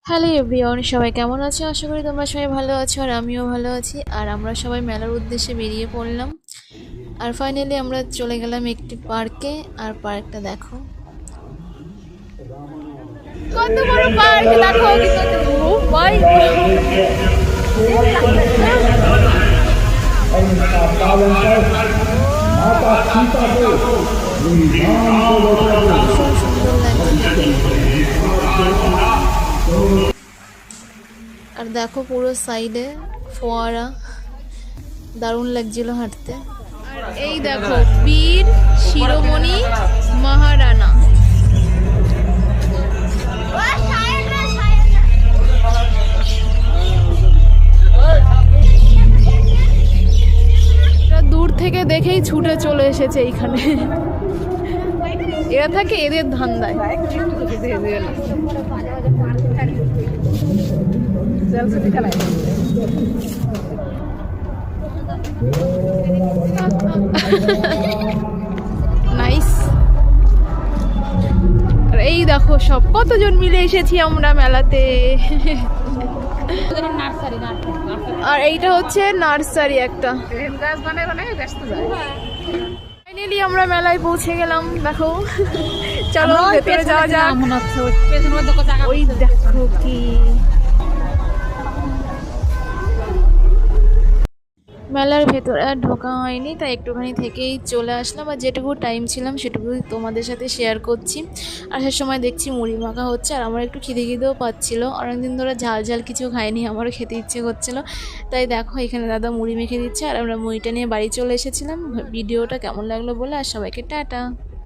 Hello everyone, সবাই কেমন আছো? আশা করি তোমরা সবাই ভালো আছো আর আমিও ভালো আছি। আর আমরা সবাই মেলার উদ্দেশ্যে বেরিয়ে পড়লাম। আর ফাইনালি আমরা চলে গেলাম একটি পার্কে। আর পার্কটা দেখো, কত বড় পার্ক দেখো। ও মাই ভীষণ সুন্দর লাগছে। আর দেখো পুরো সাইডে ফোয়ারা, দারুণ লাগছিল হাঁটতে। আর এই দেখো বীর শিরোমণি মহারানা। দূর থেকে দেখেই ছুটে চলে এসেছে এইখানে। এরা থাকে এদের ধান্দায়। নাইস। আর এই দেখো সব কতজন মিলে এসেছি আমরা মেলাতে। আর এইটা হচ্ছে নার্সারি একটা। ফাইনালি আমরা মেলায় পৌঁছে গেলাম। দেখো চলো ভেতরে যাওয়া যাক। ওই দেখো কি মেলার ভেতরে আর ঢোকা হয়নি, তাই একটুখানি থেকেই চলে আসলাম। আর যেটুকু টাইম ছিলাম সেটুকু তোমাদের সাথে শেয়ার করছি। আর সে সময় দেখছি মুড়ি মাখা হচ্ছে, আর আমার একটু খিদেও পাচ্ছিল। অনেকদিন ধরে ঝাল ঝাল কিছু খাইনি, আমারও খেতে ইচ্ছে করছিল। তাই দেখো এখানে দাদা মুড়ি মেখে দিচ্ছে, আর আমরা মুড়িটা নিয়ে বাড়ি চলে এসেছিলাম। ভিডিওটা কেমন লাগলো বলে আর সবাইকে টাটা।